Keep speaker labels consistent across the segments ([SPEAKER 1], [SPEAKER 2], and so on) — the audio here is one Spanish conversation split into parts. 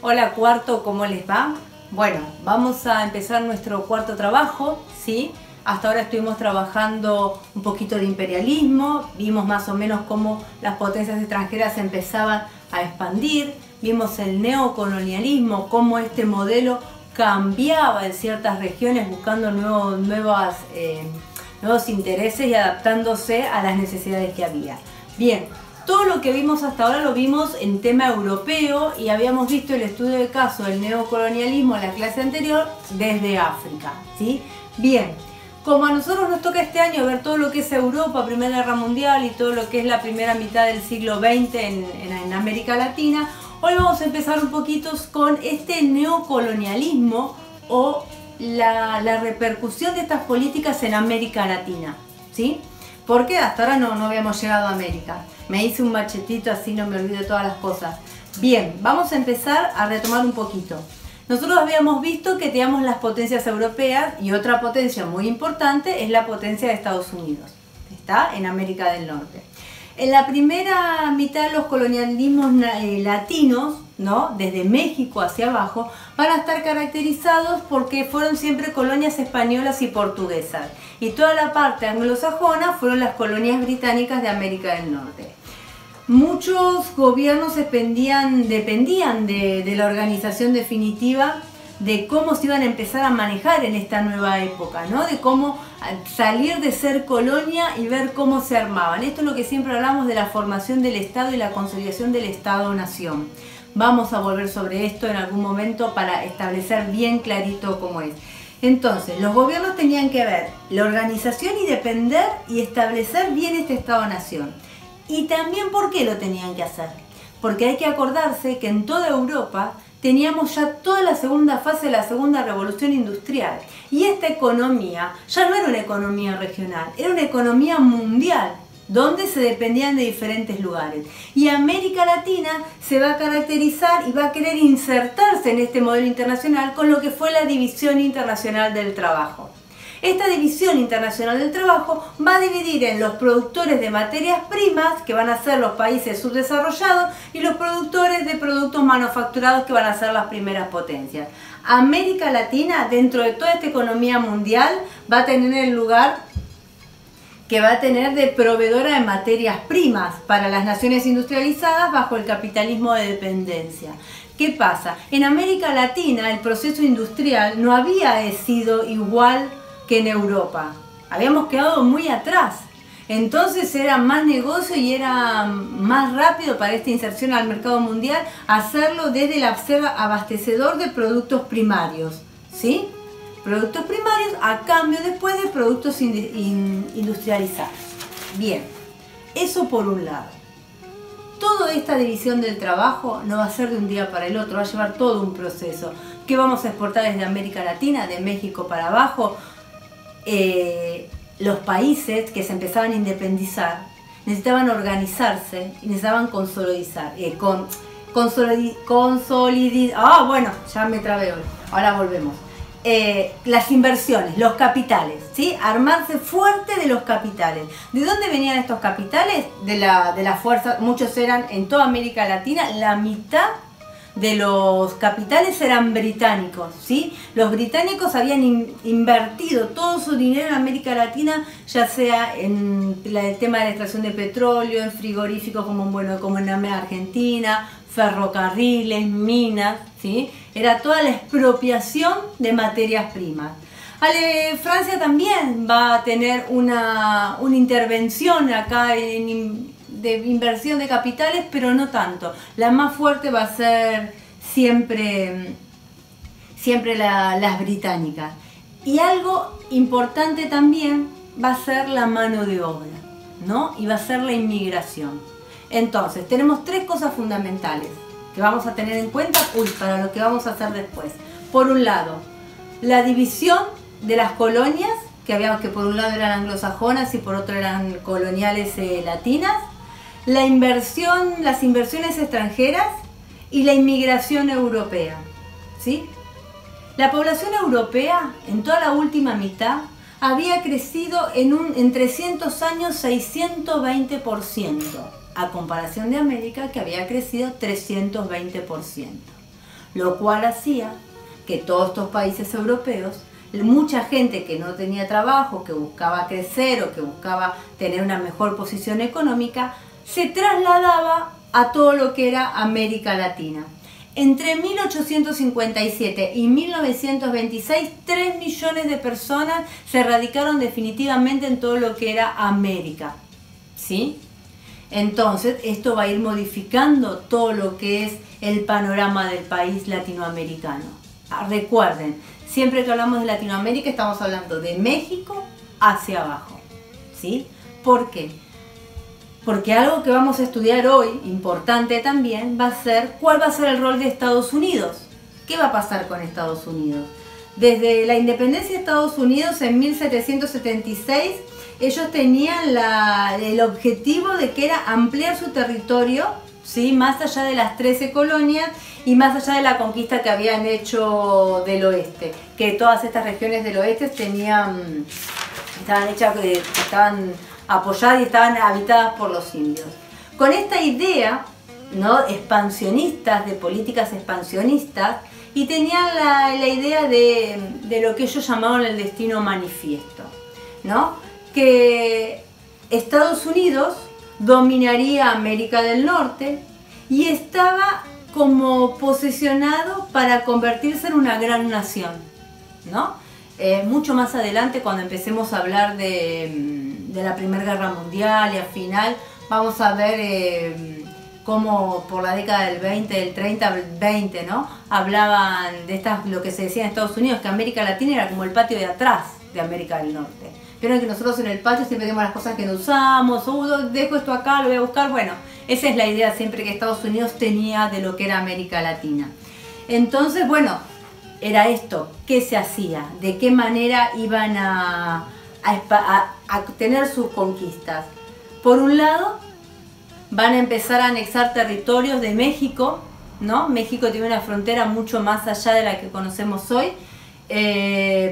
[SPEAKER 1] Hola cuarto, ¿cómo les va? Bueno, vamos a empezar nuestro cuarto trabajo, ¿sí? Hasta ahora estuvimos trabajando un poquito de imperialismo, vimos más o menos cómo las potencias extranjeras empezaban a expandir, vimos el neocolonialismo, cómo este modelo cambiaba en ciertas regiones buscando nuevos intereses y adaptándose a las necesidades que había. Bien, todo lo que vimos hasta ahora lo vimos en tema europeo y habíamos visto el estudio de caso del neocolonialismo en la clase anterior desde África, ¿sí? Bien, como a nosotros nos toca este año ver todo lo que es Europa, Primera Guerra Mundial y todo lo que es la primera mitad del siglo XX en América Latina, hoy vamos a empezar un poquito con este neocolonialismo o la repercusión de estas políticas en América Latina, ¿sí? Porque hasta ahora no habíamos llegado a América. Me hice un machetito así no me olvido de todas las cosas. Bien, vamos a empezar a retomar un poquito. Nosotros habíamos visto que teníamos las potencias europeas y otra potencia muy importante es la potencia de Estados Unidos. Está en América del Norte. En la primera mitad de los colonialismos latinos, ¿no? Desde México hacia abajo, van a estar caracterizados porque fueron siempre colonias españolas y portuguesas. Y toda la parte anglosajona fueron las colonias británicas de América del Norte. Muchos gobiernos dependían de la organización definitiva, de cómo se iban a empezar a manejar en esta nueva época, ¿no? De cómo salir de ser colonia y ver cómo se armaban. Esto es lo que siempre hablamos de la formación del Estado y la consolidación del Estado-Nación. Vamos a volver sobre esto en algún momento para establecer bien clarito cómo es. Entonces, los gobiernos tenían que ver la organización y depender y establecer bien este Estado-Nación. Y también, ¿por qué lo tenían que hacer? Porque hay que acordarse que en toda Europa teníamos ya toda la segunda fase de la segunda revolución industrial. Y esta economía ya no era una economía regional, era una economía mundial, donde se dependían de diferentes lugares. Y América Latina se va a caracterizar y va a querer insertarse en este modelo internacional con lo que fue la División Internacional del Trabajo. Esta División Internacional del Trabajo va a dividir en los productores de materias primas, que van a ser los países subdesarrollados, y los productores de productos manufacturados, que van a ser las primeras potencias. América Latina, dentro de toda esta economía mundial, va a tener el lugar que va a tener de proveedora de materias primas para las naciones industrializadas bajo el capitalismo de dependencia. ¿Qué pasa? En América Latina el proceso industrial no había sido igual que en Europa. Habíamos quedado muy atrás. Entonces era más negocio y era más rápido para esta inserción al mercado mundial hacerlo desde el abastecedor de productos primarios, ¿sí? Productos primarios a cambio después de productos industrializados. Bien, eso por un lado. Toda esta división del trabajo no va a ser de un día para el otro, va a llevar todo un proceso. ¿Qué vamos a exportar desde América Latina, de México para abajo? Los países que se empezaban a independizar necesitaban organizarse y necesitaban consolidar. Bueno, ya me trabé hoy. Ahora volvemos. Las inversiones, los capitales, ¿sí? Armarse fuerte de los capitales. ¿De dónde venían estos capitales? De la fuerza, muchos eran en toda América Latina, la mitad de los capitales eran británicos, ¿sí? Los británicos habían invertido todo su dinero en América Latina, ya sea en el tema de la extracción de petróleo, en frigoríficos como en Argentina, ferrocarriles, minas, ¿sí? Era toda la expropiación de materias primas. Francia también va a tener una intervención acá de inversión de capitales, pero no tanto. La más fuerte va a ser siempre las británicas. Y algo importante también va a ser la mano de obra, ¿no? Y va a ser la inmigración. Entonces, tenemos tres cosas fundamentales que vamos a tener en cuenta para lo que vamos a hacer después. Por un lado, la división de las colonias, que por un lado eran anglosajonas y por otro eran coloniales latinas. Las inversiones extranjeras y la inmigración europea, ¿sí? La población europea en toda la última mitad había crecido en 300 años 620%, a comparación de América que había crecido 320%. lo cual hacía que todos estos países europeos, mucha gente que no tenía trabajo, que buscaba crecer o que buscaba tener una mejor posición económica, se trasladaba a todo lo que era América Latina. Entre 1857 y 1926, 3 millones de personas se radicaron definitivamente en todo lo que era América, ¿sí? Entonces, esto va a ir modificando todo lo que es el panorama del país latinoamericano. Recuerden, siempre que hablamos de Latinoamérica estamos hablando de México hacia abajo, ¿sí? ¿Por qué? Porque algo que vamos a estudiar hoy, importante también, va a ser cuál va a ser el rol de Estados Unidos. ¿Qué va a pasar con Estados Unidos? Desde la independencia de Estados Unidos en 1776, ellos tenían el objetivo de que era ampliar su territorio, ¿sí? Más allá de las 13 colonias y más allá de la conquista que habían hecho del oeste. Que todas estas regiones del oeste estaban apoyadas y estaban habitadas por los indios. Con esta idea, ¿no?, expansionistas, de políticas expansionistas, y tenían la idea de lo que ellos llamaban el destino manifiesto, ¿no? Que Estados Unidos dominaría América del Norte y estaba como posesionado para convertirse en una gran nación, ¿no? Mucho más adelante, cuando empecemos a hablar de la Primera Guerra Mundial y al final, vamos a ver cómo por la década del 20, del 30 al 20, ¿no?, hablaban de lo que se decía en Estados Unidos, que América Latina era como el patio de atrás de América del Norte. Vieron que nosotros en el patio siempre tenemos las cosas que no usamos, dejo esto acá, lo voy a buscar. Bueno, esa es la idea siempre que Estados Unidos tenía de lo que era América Latina. Entonces, bueno, era esto, ¿qué se hacía? ¿De qué manera iban a tener sus conquistas? Por un lado, van a empezar a anexar territorios de México, ¿no? México tiene una frontera mucho más allá de la que conocemos hoy.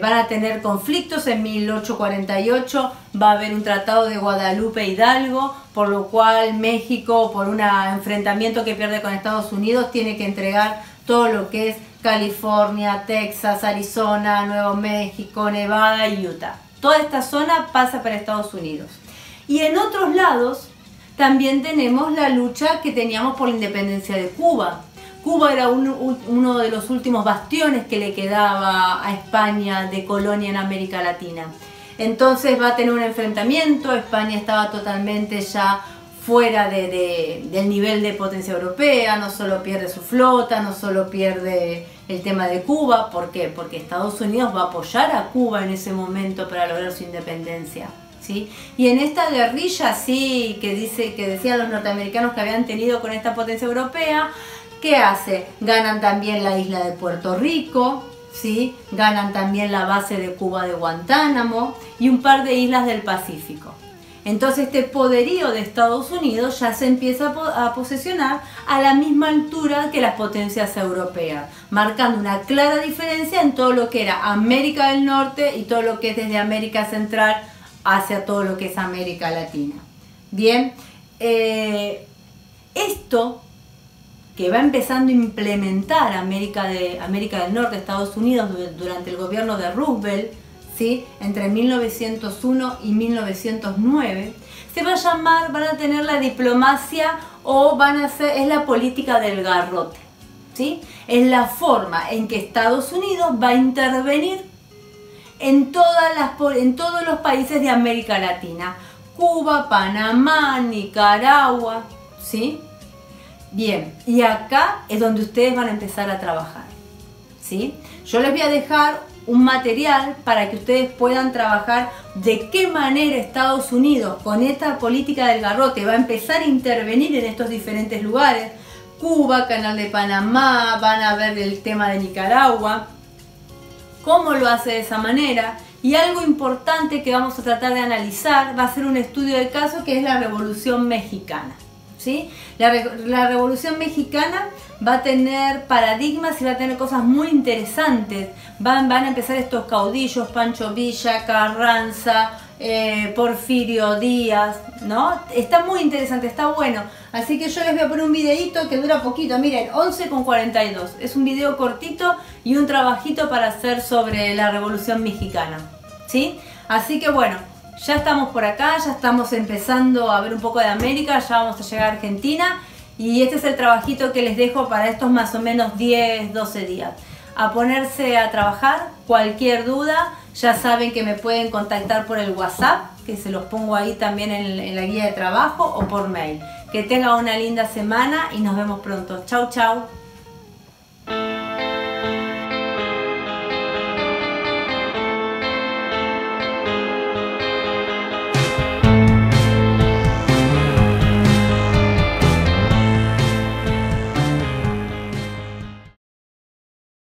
[SPEAKER 1] Van a tener conflictos. En 1848 va a haber un tratado de Guadalupe Hidalgo, por lo cual México, por un enfrentamiento que pierde con Estados Unidos, tiene que entregar todo lo que es California, Texas, Arizona, Nuevo México, Nevada y Utah. Toda esta zona pasa para Estados Unidos. Y en otros lados también tenemos la lucha que teníamos por la independencia de Cuba. Cuba era uno de los últimos bastiones que le quedaba a España de colonia en América Latina. Entonces va a tener un enfrentamiento. España estaba totalmente ya fuera del nivel de potencia europea. No solo pierde su flota, no solo pierde el tema de Cuba. ¿Por qué? Porque Estados Unidos va a apoyar a Cuba en ese momento para lograr su independencia, ¿sí? Y en esta guerrilla, sí, que decían los norteamericanos que habían tenido con esta potencia europea, ¿qué hace? Ganan también la isla de Puerto Rico, ¿sí? Ganan también la base de Cuba de Guantánamo y un par de islas del Pacífico. Entonces este poderío de Estados Unidos ya se empieza a posesionar a la misma altura que las potencias europeas, marcando una clara diferencia en todo lo que era América del Norte y todo lo que es desde América Central hacia todo lo que es América Latina. Bien, esto que va empezando a implementar América del Norte, Estados Unidos, durante el gobierno de Roosevelt, ¿sí?, entre 1901 y 1909, se va a llamar, van a tener la diplomacia o es la política del garrote, ¿sí? Es la forma en que Estados Unidos va a intervenir en todos los países de América Latina, Cuba, Panamá, Nicaragua, ¿sí? Bien, y acá es donde ustedes van a empezar a trabajar, ¿sí? Yo les voy a dejar un material para que ustedes puedan trabajar de qué manera Estados Unidos con esta política del garrote va a empezar a intervenir en estos diferentes lugares. Cuba, Canal de Panamá, van a ver el tema de Nicaragua, cómo lo hace de esa manera. Y algo importante que vamos a tratar de analizar va a ser un estudio de caso, que es la Revolución Mexicana, ¿sí? La Revolución Mexicana va a tener paradigmas y va a tener cosas muy interesantes. Van a empezar estos caudillos, Pancho Villa, Carranza, Porfirio Díaz, ¿no? Está muy interesante, está bueno. Así que yo les voy a poner un videito que dura poquito, miren, 11:42. Es un video cortito y un trabajito para hacer sobre la Revolución Mexicana, ¿sí? Así que bueno, ya estamos por acá, ya estamos empezando a ver un poco de América, ya vamos a llegar a Argentina. Y este es el trabajito que les dejo para estos más o menos 10, 12 días. A ponerse a trabajar, cualquier duda, ya saben que me pueden contactar por el WhatsApp, que se los pongo ahí también en la guía de trabajo, o por mail. Que tengan una linda semana y nos vemos pronto. Chau, chau.